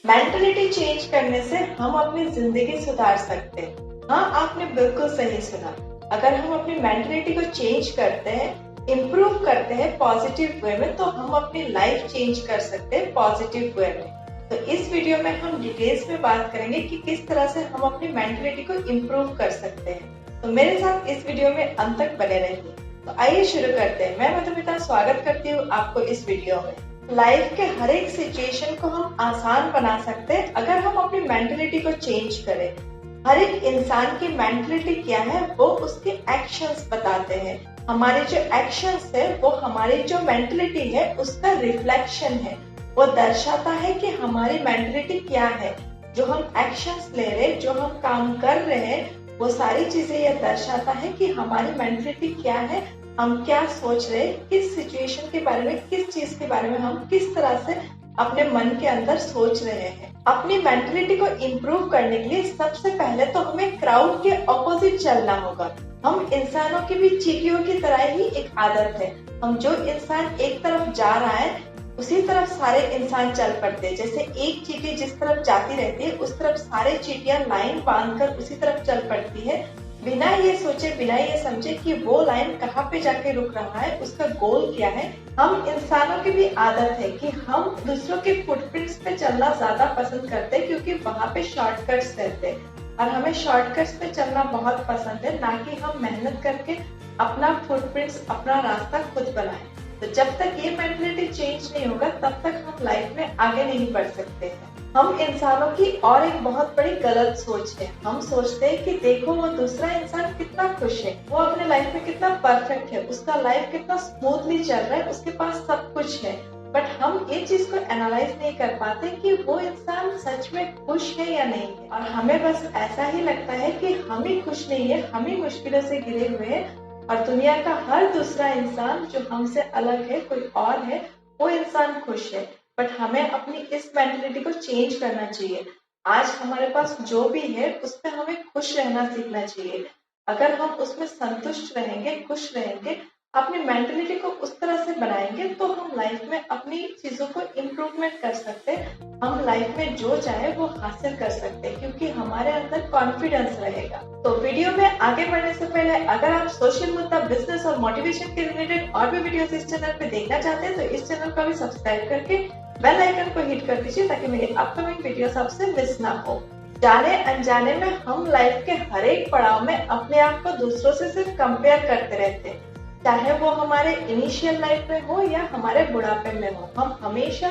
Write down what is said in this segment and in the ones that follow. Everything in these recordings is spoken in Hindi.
मेंटलिटी चेंज करने से हम अपनी जिंदगी सुधार सकते हैं। हाँ, आपने बिल्कुल सही सुना। अगर हम अपनी मेंटलिटी को चेंज करते हैं, इम्प्रूव करते हैं पॉजिटिव वे में, तो हम अपनी लाइफ चेंज कर सकते हैं पॉजिटिव वे में। तो इस वीडियो में हम डिटेल्स में बात करेंगे कि किस तरह से हम अपनी मेंटलिटी को इम्प्रूव कर सकते हैं। तो मेरे साथ इस वीडियो में अंत तक बने रहिए। तो आइए शुरू करते हैं। मैं मधुमिता स्वागत करती हूँ आपको इस वीडियो में। लाइफ के हर एक सिचुएशन को हम आसान बना सकते हैं अगर हम अपनी मेंटलिटी को चेंज करें। हर एक इंसान की मेंटलिटी क्या है वो उसके एक्शंस बताते हैं। हमारे जो एक्शंस है वो हमारी जो मेंटलिटी है उसका रिफ्लेक्शन है। वो दर्शाता है कि हमारी मेंटलिटी क्या है। जो हम एक्शंस ले रहे, जो हम काम कर रहे हैं, वो सारी चीजें ये दर्शाता है कि हमारी मेंटलिटी क्या है, हम क्या सोच रहे, किस सिचुएशन के बारे में, किस चीज के बारे में हम किस तरह से अपने मन के अंदर सोच रहे हैं। अपनी मेंटलिटी को इम्प्रूव करने के लिए सबसे पहले तो हमें क्राउड के ऑपोजिट चलना होगा। हम इंसानों की भी चींटियों की तरह ही एक आदत है। हम जो इंसान एक तरफ जा रहा है उसी तरफ सारे इंसान चल पड़ते हैं। जैसे एक चींटी जिस तरफ जाती रहती है उस तरफ सारे चींटियां लाइन बांधकर उसी तरफ चल पड़ती है, बिना ये सोचे, बिना ये समझे कि वो लाइन कहाँ पे जाके रुक रहा है, उसका गोल क्या है। हम इंसानों की भी आदत है कि हम दूसरों के फुटप्रिंट्स पे चलना ज्यादा पसंद करते हैं क्योंकि वहां पे शॉर्टकट्स रहते हैं और हमें शॉर्टकट्स पे चलना बहुत पसंद है, ना कि हम मेहनत करके अपना फुटप्रिंट्स, अपना रास्ता खुद बनाए। तो जब तक ये मेंटलिटी चेंज नहीं होगा तब तक हम लाइफ में आगे नहीं बढ़ सकते हैं। हम इंसानों की और एक बहुत बड़ी गलत सोच है। हम सोचते हैं कि देखो वो दूसरा इंसान कितना खुश है, वो अपने लाइफ में कितना परफेक्ट है, उसका लाइफ कितना स्मूथली चल रहा है, उसके पास सब कुछ है। बट हम ये चीज को एनालाइज नहीं कर पाते कि वो इंसान सच में खुश है या नहीं है। और हमें बस ऐसा ही लगता है कि हम ही खुश नहीं है, हम ही मुश्किलों से घिरे हुए हैं और दुनिया का हर दूसरा इंसान जो हमसे अलग है, कोई और है, वो इंसान खुश है। बट हमें अपनी इस मेंटलिटी को चेंज करना चाहिए। आज हमारे पास जो भी है उसमें हमें खुश रहना सीखना चाहिए। अगर हम उसमें संतुष्ट रहेंगे, खुश रहेंगे, अपनी मेंटलिटी को उस तरह से बनाएंगे तो हम लाइफ में अपनी चीजों को इम्प्रूवमेंट कर सकते हैं। हम लाइफ में जो चाहे वो हासिल कर सकते हैं क्योंकि हमारे अंदर कॉन्फिडेंस रहेगा। तो वीडियो में आगे बढ़ने से पहले अगर आप सोशल मुद्दा, बिजनेस और मोटिवेशन के रिलेटेड और भी वीडियोस इस चैनल पे देखना चाहते हैं तो इस चैनल को भी सब्सक्राइब करके बेल आइकन को हिट कर दीजिए ताकि मेरी अपकमिंग वीडियोस आपसे मिस ना हो। जाने अनजाने में हम लाइफ के हर एक पड़ाव में अपने आप को दूसरों से सिर्फ कंपेयर करते रहते हैं। चाहे वो हमारे इनिशियल लाइफ में हो या हमारे बुढ़ापे में हो, हम हमेशा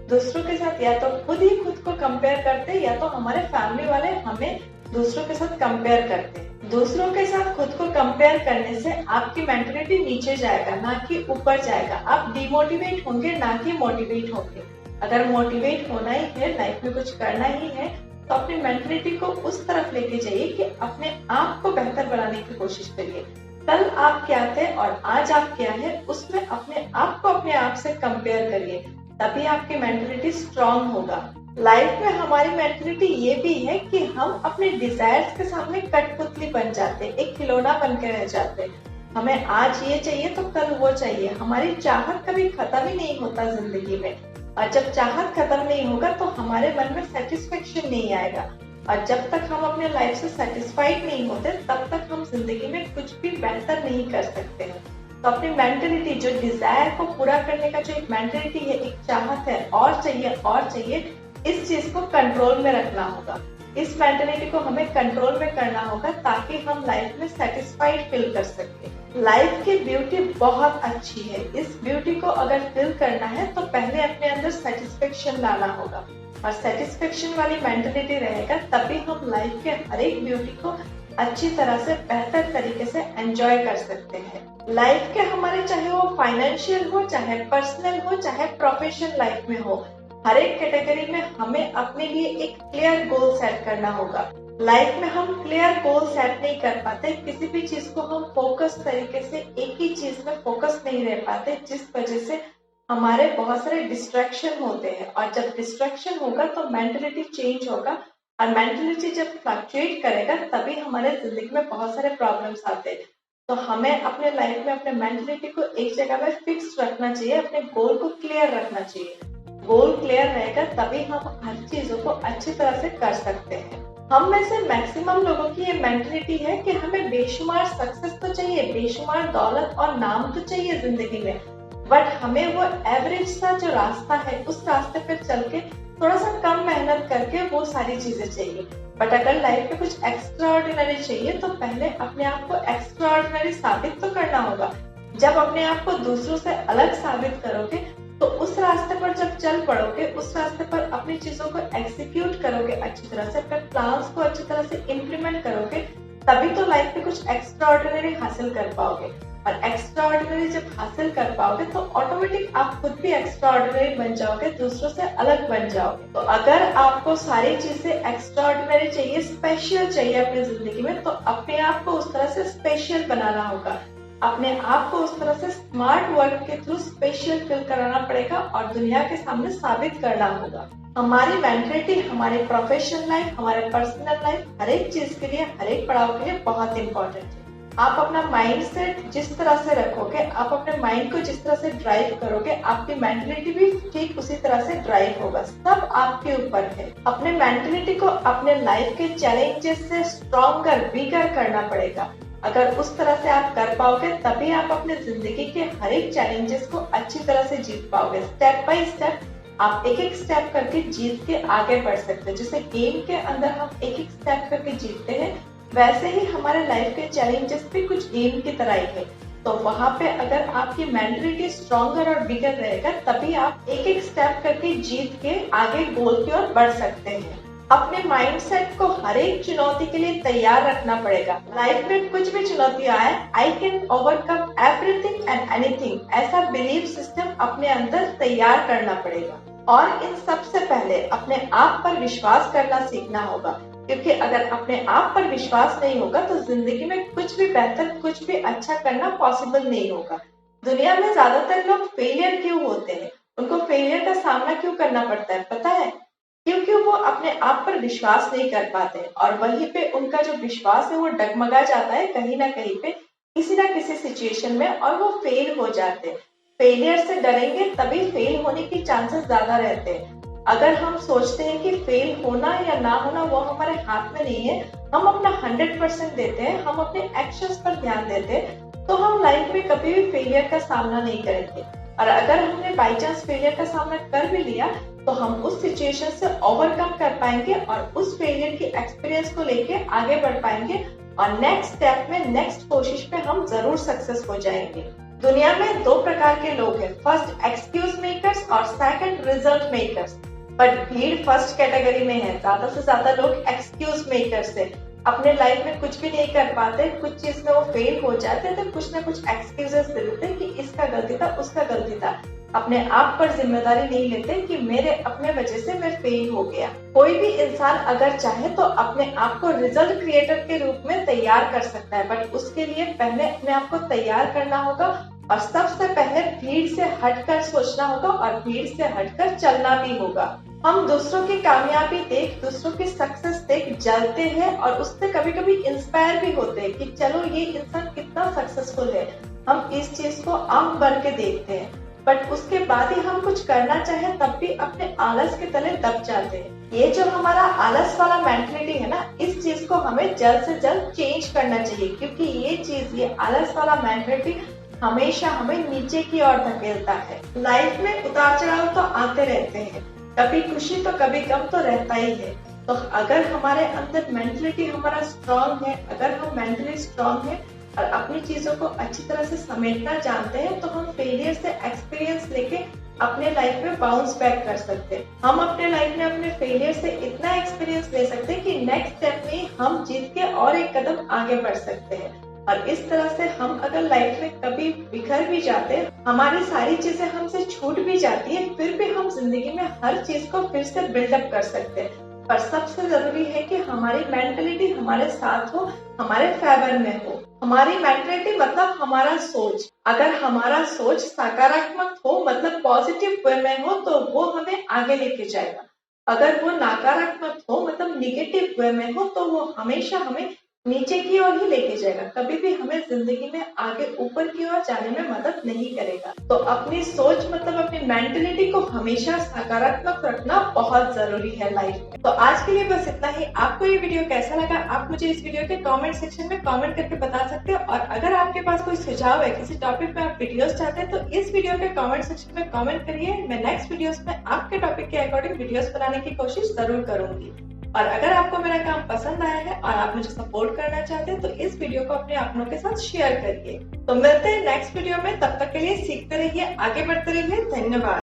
दूसरों के साथ या तो खुद ही खुद को कंपेयर करते हैं या तो हमारे फैमिली वाले हमें दूसरों के साथ कंपेयर करते हैं। दूसरों के साथ खुद को कंपेयर करने से आपकी मेंटलिटी नीचे जाएगा, ना कि ऊपर जाएगा। आप डिमोटिवेट होंगे, ना कि मोटिवेट होंगे। अगर मोटिवेट होना ही है, लाइफ में कुछ करना ही है, तो अपनी मेंटलिटी को उस तरफ लेके जाइए कि अपने आप को बेहतर बनाने की कोशिश करिए। कल आप क्या थे और आज आप क्या है, उसमें अपने आप को अपने आप से कंपेयर करिए, तभी आपकी मेंटलिटी स्ट्रांग होगा। लाइफ में हमारी मेंटलिटी ये भी है कि हम अपने डिजायर्स के सामने कठपुतली बन जाते, एक खिलौना बन के रह जाते। हमें आज ये चाहिए तो कल वो चाहिए। हमारी चाहत कभी खत्म ही नहीं होता जिंदगी में, और जब चाहत खत्म नहीं होगा तो हमारे मन में सेटिस्फेक्शन नहीं आएगा। और जब तक हम अपने लाइफ से सेटिस्फाइड नहीं होते तब तक हम जिंदगी में कुछ भी बेहतर नहीं कर सकते हैं। तो अपनी मेंटलिटी, जो डिजायर को पूरा करने का जो एक मेंटलिटी है, एक चाहत है, और चाहिए और चाहिए, इस चीज को कंट्रोल में रखना होगा। इस मेंटलिटी को हमें कंट्रोल में करना होगा ताकि हम लाइफ में सेटिस्फाइड फील कर सके। लाइफ की ब्यूटी बहुत अच्छी है। इस ब्यूटी को अगर फील करना है तो पहले अपने अंदर सेटिस्फेक्शन लाना होगा, और सेटिस्फेक्शन वाली मेंटलिटी रहेगा तभी हम लाइफ के हर एक ब्यूटी को अच्छी तरह से, बेहतर तरीके से एंजॉय कर सकते हैं। लाइफ के हमारे, चाहे वो फाइनेंशियल हो, चाहे पर्सनल हो, चाहे प्रोफेशनल लाइफ में हो, हर एक कैटेगरी में हमें अपने लिए एक क्लियर गोल सेट करना होगा। लाइफ में हम क्लियर गोल सेट नहीं कर पाते, किसी भी चीज को हम फोकस तरीके से एक ही चीज में फोकस नहीं रह पाते, जिस वजह से हमारे बहुत सारे डिस्ट्रैक्शन होते हैं। और जब डिस्ट्रैक्शन होगा तो मेंटलिटी चेंज होगा, और मेंटलिटी जब फ्लक्चुएट करेगा तभी हमारे जिंदगी में बहुत सारे प्रॉब्लम्स आते हैं। तो हमें अपने लाइफ में अपने मेंटलिटी को एक जगह में फिक्स रखना चाहिए, अपने गोल को क्लियर रखना चाहिए। गोल क्लियर रहेगा तभी हम हर चीजों को अच्छी तरह से कर सकते हैं। हम में से मैक्सिमम लोगों की ये मेंटलिटी है कि हमें बेशुमार सक्सेस तो चाहिए, बेशुमार दौलत और नाम तो चाहिए जिंदगी में, बट हमें वो एवरेज सा जो रास्ता है उस रास्ते पर चल के थोड़ा सा कम मेहनत करके वो सारी चीजें चाहिए। बट अगर लाइफ में कुछ एक्स्ट्रा ऑर्डिनरी चाहिए तो पहले अपने आप को एक्स्ट्रा ऑर्डिनरी साबित तो करना होगा। जब अपने आप को दूसरों से अलग साबित करोगे तो उस रास्ते पर जब चल पड़ोगे, उस रास्ते पर अपनी चीजों को एग्जीक्यूट करोगे अच्छी तरह से, अपने प्लान्स को अच्छी तरह से इम्प्लीमेंट करोगे, तभी तो लाइफ में कुछ एक्स्ट्रा ऑर्डिनरी हासिल कर पाओगे। और एक्स्ट्रा ऑर्डिनरी जब हासिल कर पाओगे तो ऑटोमेटिक आप खुद भी एक्स्ट्रा ऑर्डिनरी बन जाओगे, दूसरों से अलग बन जाओगे। तो अगर आपको सारी चीजें एक्स्ट्रा ऑर्डिनरी चाहिए, स्पेशल चाहिए अपनी जिंदगी में, तो अपने आप को उस तरह से स्पेशल बनाना होगा। अपने आप को उस तरह से स्मार्ट वर्क के थ्रू स्पेशल फील कराना पड़ेगा और दुनिया के सामने साबित करना होगा। हमारी मेंटलिटी हमारे प्रोफेशनल लाइफ, हमारे पर्सनल लाइफ, हर एक चीज के लिए, हर एक पड़ाव के लिए बहुत इंपॉर्टेंट है। आप अपना माइंड सेट जिस तरह से रखोगे, आप अपने माइंड को जिस तरह से ड्राइव करोगे, आपकी मेंटलिटी भी ठीक उसी तरह से ड्राइव होगा। सब आपके ऊपर है। अपने मेंटलिटी को अपने लाइफ के चैलेंजेस से स्ट्रॉन्गर, बिगर करना पड़ेगा। अगर उस तरह से आप कर पाओगे तभी आप अपने जिंदगी के हर एक चैलेंजेस को अच्छी तरह से जीत पाओगे। स्टेप बाय स्टेप आप एक एक स्टेप करके जीत के आगे बढ़ सकते हैं। जैसे गेम के अंदर हम एक एक स्टेप करके जीतते हैं, वैसे ही हमारे लाइफ के चैलेंजेस भी कुछ गेम की तरह ही है। तो वहां पे अगर आपकी मेंटलिटी स्ट्रॉन्गर और बिगर रहेगा तभी आप एक एक स्टेप करके जीत के आगे गोल की ओर बढ़ सकते हैं। अपने माइंडसेट को हर एक चुनौती के लिए तैयार रखना पड़ेगा। लाइफ में कुछ भी चुनौती आए, I can overcome everything and anything, ऐसा बिलीफ सिस्टम अपने अंदर तैयार करना पड़ेगा। और इन सबसे पहले अपने आप पर विश्वास करना सीखना होगा, क्योंकि अगर अपने आप पर विश्वास नहीं होगा तो जिंदगी में कुछ भी बेहतर, कुछ भी अच्छा करना पॉसिबल नहीं होगा। दुनिया में ज्यादातर लोग फेलियर क्यों होते हैं, उनको फेलियर का सामना क्यों करना पड़ता है पता है? क्योंकि वो अपने आप पर विश्वास नहीं कर पाते और वहीं पे उनका जो विश्वास है वो डगमगा जाता है कहीं ना कहीं पे, किसी ना किसी सिचुएशन में, और वो फेल हो जाते हैं। फेलियर से डरेंगे तभी फेल होने की चांसेस ज्यादा रहते हैं। अगर हम सोचते हैं कि फेल होना या ना होना वो हमारे हाथ में नहीं है, हम अपना 100% देते हैं, हम अपने एक्शंस पर ध्यान देते हैं, तो हम लाइफ में कभी भी फेलियर का सामना नहीं करेंगे। और अगर हमने बाई चांस फेलियर का सामना कर भी लिया तो हम उस सिचुएशन से ओवरकम कर पाएंगे और उस फेलियर की एक्सपीरियंस को लेके आगे बढ़ पाएंगे और नेक्स्ट स्टेप में, नेक्स्ट कोशिश में हम जरूर सक्सेस हो जाएंगे। दुनिया में दो प्रकार के लोग हैं, फर्स्ट एक्सक्यूज मेकर्स और सेकंड रिजल्ट मेकर्स। बट भीड़ फर्स्ट कैटेगरी में है। ज्यादा से ज्यादा लोग एक्सक्यूज मेकर्स है, अपने लाइफ में कुछ भी नहीं कर पाते, कुछ चीज में वो फेल हो जाते तो कुछ ना कुछ एक्सक्यूजेस दे देते कि इसका गलती था, उसका गलती था। अपने आप पर जिम्मेदारी नहीं लेते कि मेरे अपने वजह से मैं फेल हो गया। कोई भी इंसान अगर चाहे तो अपने आप को रिजल्ट क्रिएटर के रूप में तैयार कर सकता है, बट उसके लिए पहले अपने आप को तैयार करना होगा और सबसे पहले भीड़ से हटकर सोचना होगा और भीड़ से हटकर चलना भी होगा। हम दूसरों की कामयाबी देख, दूसरों की सक्सेस देख जलते हैं और उससे कभी कभी इंस्पायर भी होते हैं कि चलो ये इंसान कितना सक्सेसफुल है, हम इस चीज को आम बढ़ के देखते हैं। बट उसके बाद ही हम कुछ करना चाहे तब भी अपने आलस के तले दब जाते हैं। ये जो हमारा आलस वाला मेंटलिटी है ना, इस चीज को हमें जल्द से जल्द चेंज करना चाहिए, क्योंकि ये चीज, ये आलस वाला मेंटलिटी हमेशा हमें नीचे की ओर धकेलता है। लाइफ में उतार चढ़ाव तो आते रहते हैं, कभी खुशी तो कभी गम तो रहता ही है। तो अगर हमारे अंदर मेंटलिटी हमारा स्ट्रांग है, अगर हम मेंटली स्ट्रांग है और अपनी चीजों को अच्छी तरह से समेटना जानते हैं, तो हम फेलियर से एक्सपीरियंस लेके अपने लाइफ में बाउंस बैक कर सकते हैं। हम अपने लाइफ में अपने फेलियर से इतना एक्सपीरियंस ले सकते हैं कि नेक्स्ट स्टेप में हम जीत के और एक कदम आगे बढ़ सकते हैं। और इस तरह से हम अगर लाइफ में कभी बिखर भी जाते हैं, हमारी सारी चीजें हमसे छूट भी जाती है, फिर भी हम जिंदगी में हर चीज को फिर से बिल्डअप कर सकते हैं। पर सबसे जरूरी है कि हमारी मेंटलिटी हमारे साथ हो, हमारे फेवर में हो। हमारी मेंटलिटी मतलब हमारा सोच, अगर हमारा सोच सकारात्मक हो, मतलब पॉजिटिव वे में हो, तो वो हमें आगे लेके जाएगा। अगर वो नकारात्मक हो, मतलब निगेटिव वे में हो, तो वो हमेशा हमें नीचे की ओर ही लेके जाएगा, कभी भी हमें जिंदगी में आगे ऊपर की ओर जाने में मदद नहीं करेगा। तो अपनी सोच मतलब अपनी मेंटेलिटी को हमेशा सकारात्मक रखना बहुत जरूरी है लाइफ में। तो आज के लिए बस इतना ही। आपको ये वीडियो कैसा लगा आप मुझे इस वीडियो के कमेंट सेक्शन में कमेंट करके बता सकते हो, और अगर आपके पास कोई सुझाव है, किसी टॉपिक पे आप वीडियोस चाहते हैं, तो इस वीडियो के कमेंट सेक्शन में कमेंट करिए। मैं नेक्स्ट वीडियोस में आपके टॉपिक के अकॉर्डिंग वीडियोस बनाने की कोशिश जरूर करूंगी। और अगर आपको मेरा काम पसंद आया है और आप मुझे सपोर्ट करना चाहते हैं, तो इस वीडियो को अपने अपनों के साथ शेयर करिए। तो मिलते हैं नेक्स्ट वीडियो में, तब तक के लिए सीखते रहिए, आगे बढ़ते रहिए। धन्यवाद।